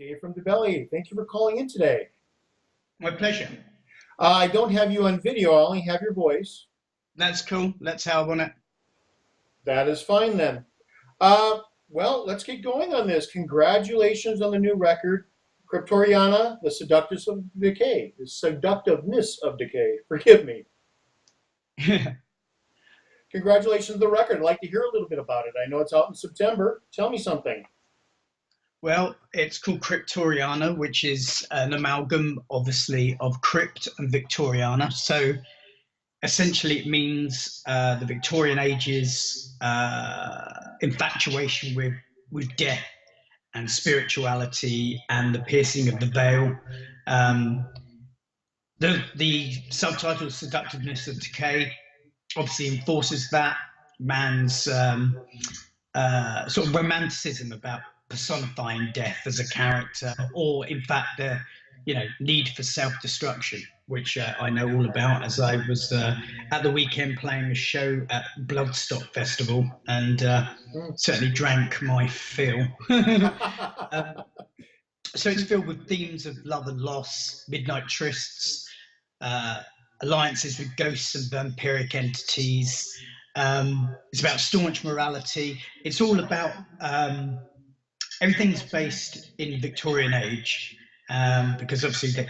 Dave from DaBelly. Thank you for calling in today. My pleasure. I don't have you on video, I only have your voice. That's cool. Let's have on it. That is fine then. Well, let's get going on this. Congratulations on the new record, Cryptoriana, the Seductiveness of Decay. The Seductiveness of Decay. Forgive me. Congratulations on the record. I'd like to hear a little bit about it. I know it's out in September. Tell me something. Well, it's called Cryptoriana, which is an amalgam, obviously, of Crypt and Victoriana. So essentially it means the Victorian age's infatuation with death and spirituality and the piercing of the veil. The subtitle, Seductiveness of Decay, obviously enforces that man's sort of romanticism about personifying death as a character, or in fact the need for self-destruction, which I know all about, as I was at the weekend playing a show at Bloodstock Festival and certainly drank my fill. So it's filled with themes of love and loss, midnight trysts, alliances with ghosts and vampiric entities. It's about staunch morality. It's all about everything's based in the Victorian age, because obviously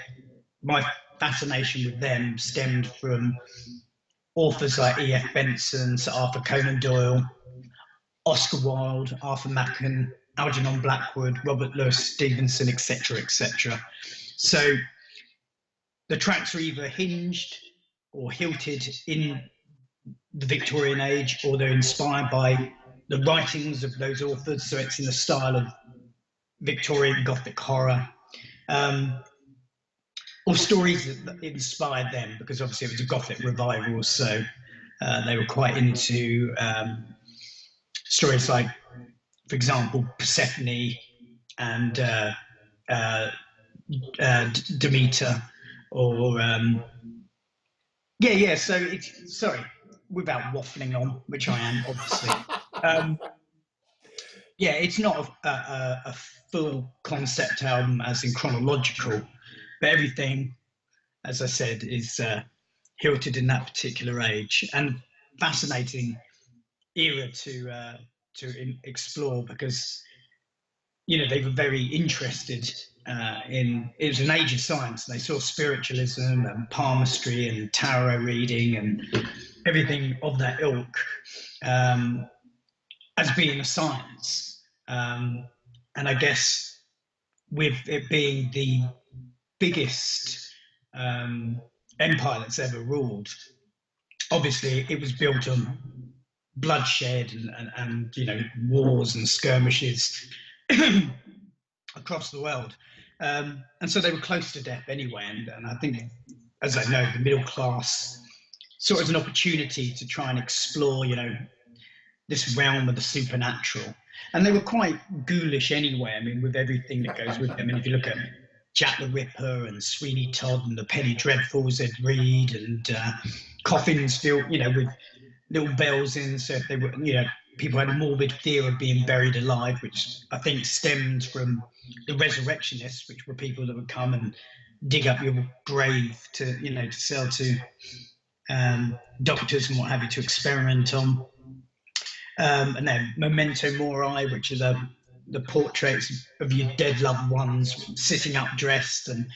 my fascination with them stemmed from authors like E.F. Benson, Sir Arthur Conan Doyle, Oscar Wilde, Arthur Machen, Algernon Blackwood, Robert Louis Stevenson, etc., etc. So the tracks are either hinged or hilted in the Victorian age, or they're inspired by the writings of those authors. So it's in the style of Victorian Gothic horror, or stories that inspired them, because obviously it was a Gothic revival. So they were quite into stories like, for example, Persephone and Demeter, or So it's, sorry, without waffling on, which I am obviously. It's not a full concept album as in chronological, but everything, as I said, is hilted in that particular age, and fascinating era to explore, because they were very interested in, it was an age of science, and they saw spiritualism and palmistry and tarot reading and everything of that ilk as being a science. And I guess with it being the biggest empire that's ever ruled, obviously it was built on bloodshed and wars and skirmishes across the world, and so they were close to death anyway, and I think, as I know, the middle class saw it as an opportunity to try and explore this realm of the supernatural, and they were quite ghoulish anyway. I mean, with everything that goes with them. And if you look at Jack the Ripper and Sweeney Todd and the Penny Dreadfuls they'd read, and coffins filled with little bells in, so if they were, people had a morbid fear of being buried alive, which I think stemmed from the resurrectionists, which were people that would come and dig up your grave to sell to doctors and what have you, to experiment on. And then Memento Mori, which are the portraits of your dead loved ones sitting up dressed, and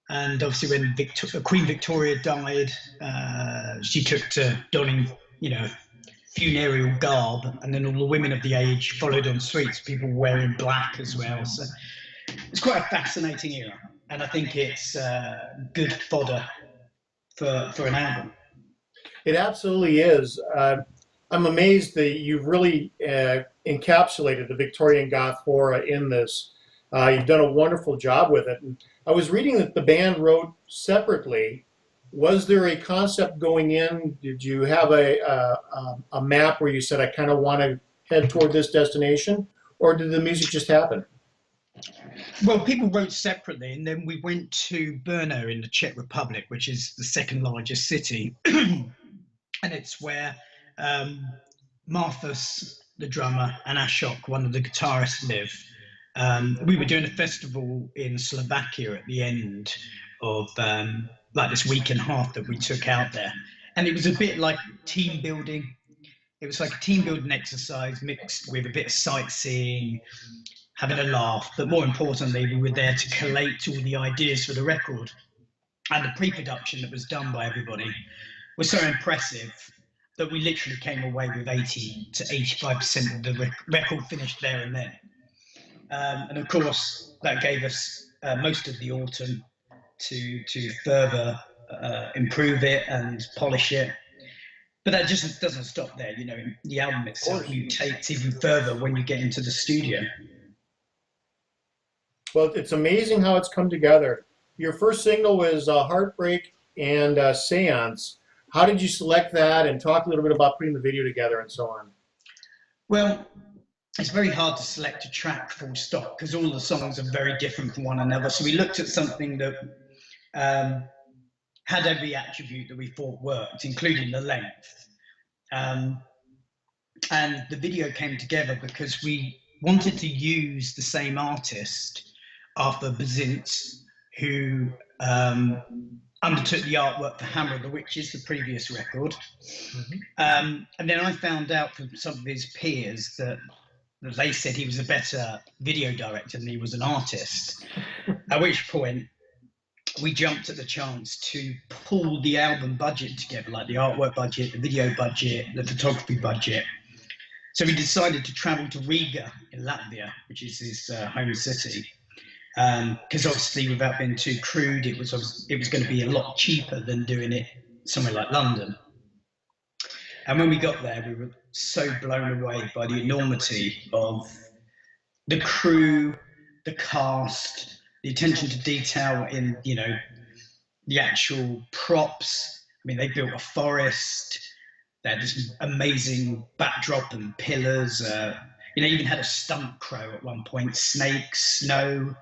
obviously when Queen Victoria died, she took to donning funereal garb, and then all the women of the age followed on suite, people wearing black as well. So it's quite a fascinating era, and I think it's good fodder for an album. It absolutely is. I'm amazed that you've really encapsulated the Victorian Goth horror in this. You've done a wonderful job with it. And I was reading that the band wrote separately. Was there a concept going in? Did you have a map where you said, I kind of want to head toward this destination? Or did the music just happen? Well, people wrote separately, and then we went to Brno in the Czech Republic, which is the second largest city. And it's where Marthas, the drummer, and Ashok, one of the guitarists, live. We were doing a festival in Slovakia at the end of like this week and a half that we took out there, and it was a bit like team building. It was like a team building exercise mixed with a bit of sightseeing, having a laugh, but more importantly, we were there to collate all the ideas for the record. And the pre-production that was done by everybody was so impressive that we literally came away with 80 to 85% of the record finished there and then. And of course, that gave us most of the autumn to further improve it and polish it. But that just doesn't stop there. You know, the album itself mutates even further when you get into the studio. Well, it's amazing how it's come together. Your first single was Heartbreak and Seance. How did you select that, and talk a little bit about putting the video together and so on? Well, it's very hard to select a track full stop because all the songs are very different from one another. So we looked at something that had every attribute that we thought worked, including the length. And the video came together because we wanted to use the same artist, Arthur Bazint, who undertook the artwork for Hammer of the Witches, the previous record. And then I found out from some of his peers that they said he was a better video director than he was an artist. At which point, we jumped at the chance to pull the album budget together, like the artwork budget, the video budget, the photography budget. So we decided to travel to Riga in Latvia, which is his home city. Because obviously, without being too crude, it was going to be a lot cheaper than doing it somewhere like London. And when we got there, we were so blown away by the enormity of the crew, the cast, the attention to detail in, you know, the actual props. I mean, they built a forest. They had this amazing backdrop and pillars. You know, even had a stunt crow at one point, snakes, snow.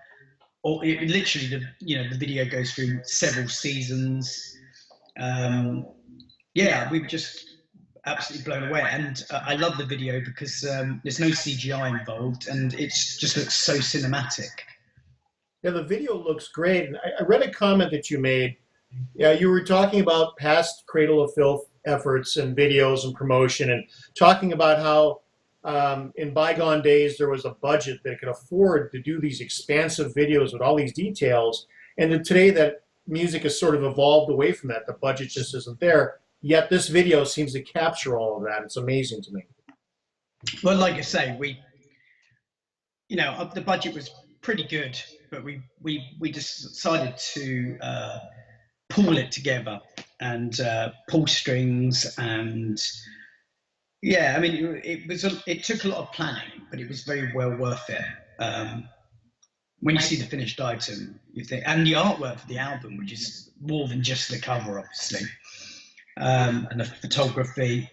Or it literally, the video goes through several seasons. Yeah, we were just absolutely blown away, and I love the video because there's no CGI involved, and it just looks so cinematic. Yeah, the video looks great. And I read a comment that you made. Yeah, you were talking about past Cradle of Filth efforts and videos and promotion, and talking about how in bygone days there was a budget that could afford to do these expansive videos with all these details, and then today that music has sort of evolved away from that. The budget just isn't there. Yet this video seems to capture all of that. It's amazing to me. Well, like I say, the budget was pretty good, but we decided to pull it together and pull strings, and yeah, I mean, it took a lot of planning, but it was very well worth it. When you see the finished item, you think, and the artwork for the album, which is more than just the cover, obviously. And the photography.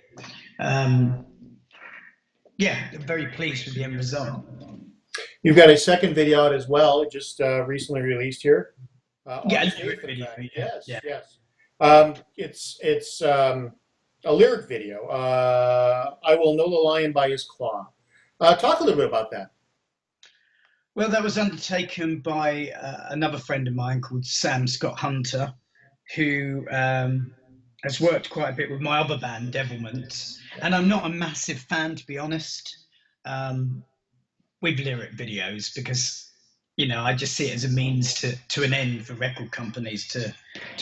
Yeah, I'm very pleased with the end result. You've got a second video out as well, just recently released here. Yeah, a lyric video. Yes, yeah. yes. It's a lyric video. I will know the lion by his claw. Talk a little bit about that. Well, that was undertaken by another friend of mine called Sam Scott Hunter, who has worked quite a bit with my other band, Devilment. And I'm not a massive fan, to be honest, with lyric videos, because, you know, I just see it as a means to an end for record companies to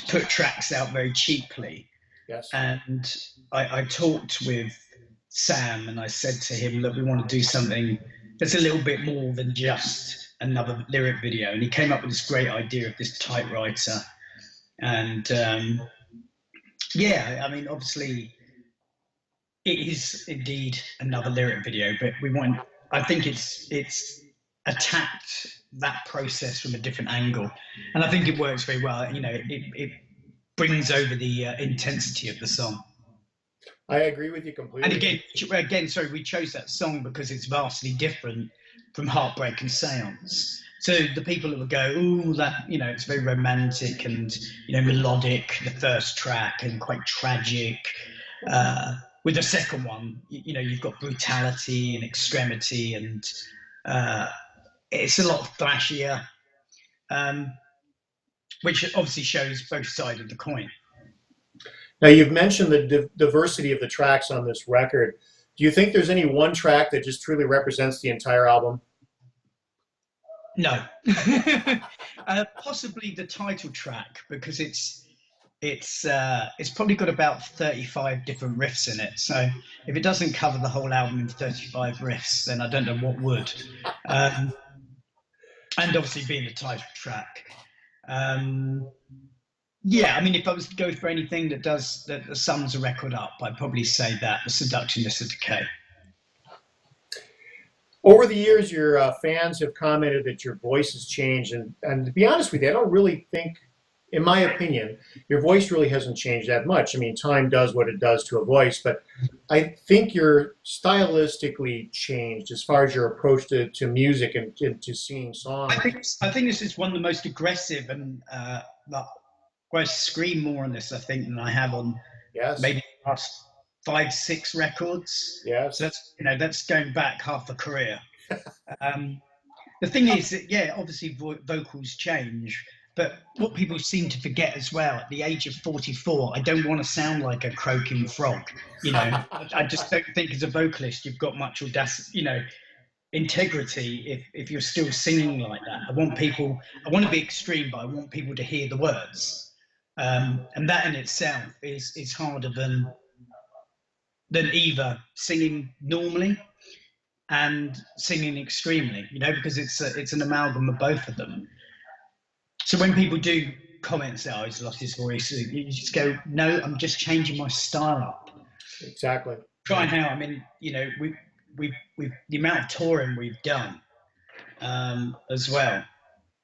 put tracks out very cheaply. Yes. And I talked with Sam and I said to him, look, we want to do something that's a little bit more than just another lyric video. And he came up with this great idea of this typewriter. And yeah, I mean, obviously it is indeed another lyric video, but I think it's attacked that process from a different angle. And I think it works very well. You know, it brings over the intensity of the song. I agree with you completely. And again, sorry, we chose that song because it's vastly different from Heartbreak and Seance. So the people that would go, oh, that, you know, it's very romantic and, you know, melodic, the first track, and quite tragic. With the second one, you know, you've got brutality and extremity and it's a lot thrashier, um, which obviously shows both sides of the coin. Now, you've mentioned the diversity of the tracks on this record. Do you think there's any one track that just truly represents the entire album? No. Possibly the title track, because it's probably got about 35 different riffs in it. So if it doesn't cover the whole album in 35 riffs, then I don't know what would. And obviously being the title track. Yeah, I mean, if I was to go for anything that sums a record up, I'd probably say that the Seductiveness of Decay. Over the years, your fans have commented that your voice has changed, and to be honest with you, I don't really think, in my opinion, your voice really hasn't changed that much. I mean, time does what it does to a voice, but I think you're stylistically changed as far as your approach to music and to singing songs. I think this is one of the most aggressive, and where I scream more on this, I think, than I have on Yes. maybe the last 5, 6 records. Yes. So that's going back half a career. The thing is that, yeah, obviously vocals change, but what people seem to forget as well, at the age of 44, I don't want to sound like a croaking frog. I just don't think as a vocalist you've got much audacity, integrity if you're still singing like that. I want to be extreme, but I want people to hear the words. And that in itself is harder than either singing normally and singing extremely, because it's an amalgam of both of them. So when people do comment say, "Oh, he's lost his voice," you just go, "No, I'm just changing my style up." Exactly. Try how. I mean, we've the amount of touring we've done as well.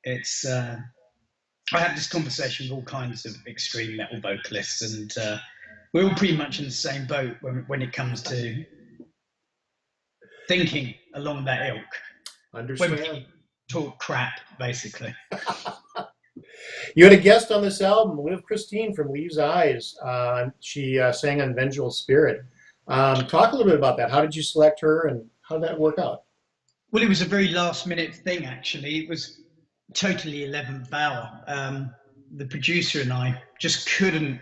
It's I have this conversation with all kinds of extreme metal vocalists, and we're all pretty much in the same boat when it comes to thinking along that ilk. Understand. When people talk crap, basically. You had a guest on this album, Liv Christine from Leaves' Eyes. She sang on Vengeful Spirit. Talk a little bit about that. How did you select her, and how did that work out? Well, it was a very last-minute thing, actually. It was totally 11th hour. The producer and I just couldn't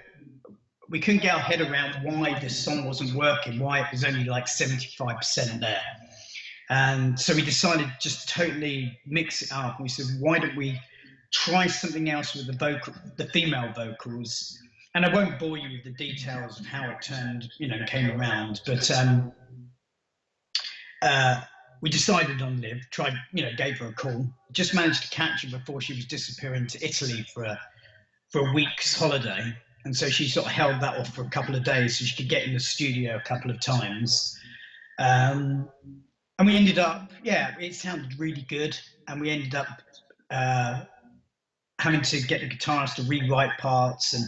get our head around why this song wasn't working, why it was only like 75% there. And so we decided to just totally mix it up. We said, why don't we try something else with the female vocals? And I won't bore you with the details of how it came around, but we decided on Liv, gave her a call, just managed to catch her before she was disappearing to Italy for a week's holiday. And so she sort of held that off for a couple of days so she could get in the studio a couple of times. And we ended up, it sounded really good. And we ended up having to get the guitarist to rewrite parts, and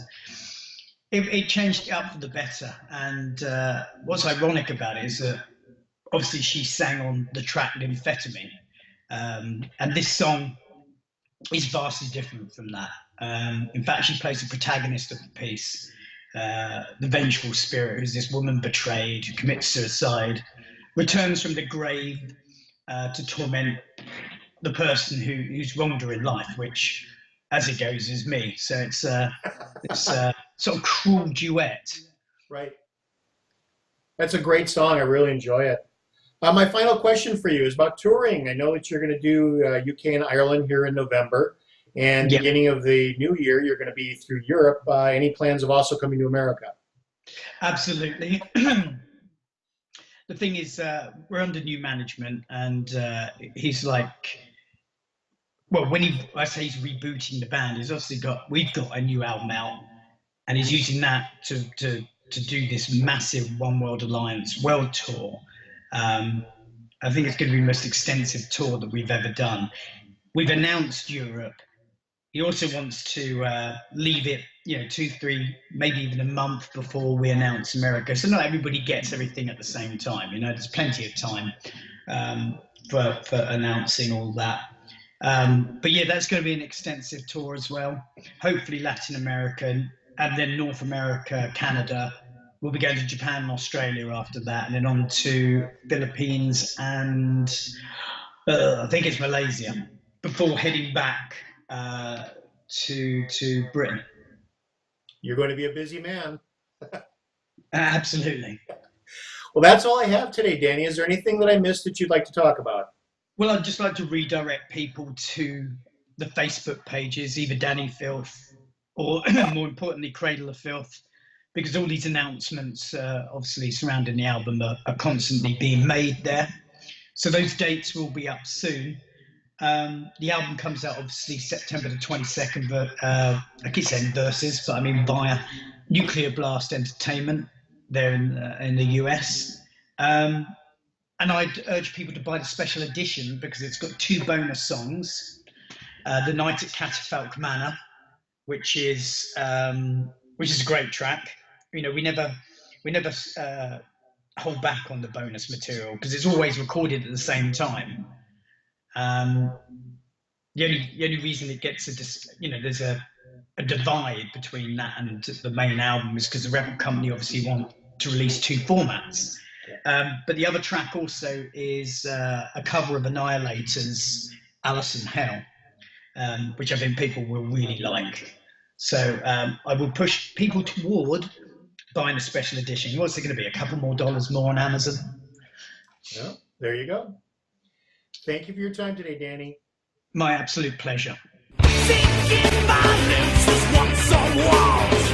it changed it up for the better. And what's ironic about it is that obviously she sang on the track Lymphetamine, and this song is vastly different from that. In fact, she plays the protagonist of the piece, the vengeful spirit, who's this woman betrayed, who commits suicide, returns from the grave to torment the person who's wronged her in life, which, as it goes, is me. So it's sort of cruel duet. Right. That's a great song. I really enjoy it. My final question for you is about touring. I know that you're going to do UK and Ireland here in November, and beginning of the new year, you're going to be through Europe. Any plans of also coming to America? Absolutely. The thing is, we're under new management, and he's like, well, I say he's rebooting the band, we've got a new album out, and he's using that to do this massive One World Alliance world tour. I think it's going to be the most extensive tour that we've ever done. We've announced Europe. He also wants to leave it, 2, 3, maybe even a month before we announce America. So not everybody gets everything at the same time. There's plenty of time for announcing all that. But yeah, that's going to be an extensive tour as well. Hopefully Latin America, and then North America, Canada. We'll be going to Japan and Australia after that, and then on to Philippines and I think it's Malaysia, before heading back to Britain. You're going to be a busy man. Absolutely. Well, that's all I have today, Dani. Is there anything that I missed that you'd like to talk about? Well, I'd just like to redirect people to the Facebook pages, either Dani Filth or, more importantly, Cradle of Filth, because all these announcements, obviously surrounding the album, are constantly being made there. So those dates will be up soon. The album comes out obviously September the 22nd, but I keep saying Versus, but I mean via Nuclear Blast Entertainment there in the US. And I'd urge people to buy the special edition because it's got 2 bonus songs. The Night at Catafalque Manor, which is a great track. You know, we never hold back on the bonus material because it's always recorded at the same time. The only reason it gets there's a divide between that and the main album is because the record company obviously want to release 2 formats. But the other track also is a cover of Annihilator's Alice in Hell, which I think people will really like. So I will push people toward buying a special edition. What's it going to be? A couple more dollars more on Amazon? Yeah, there you go. Thank you for your time today, Dani. My absolute pleasure. Thinking my lips was once on walls.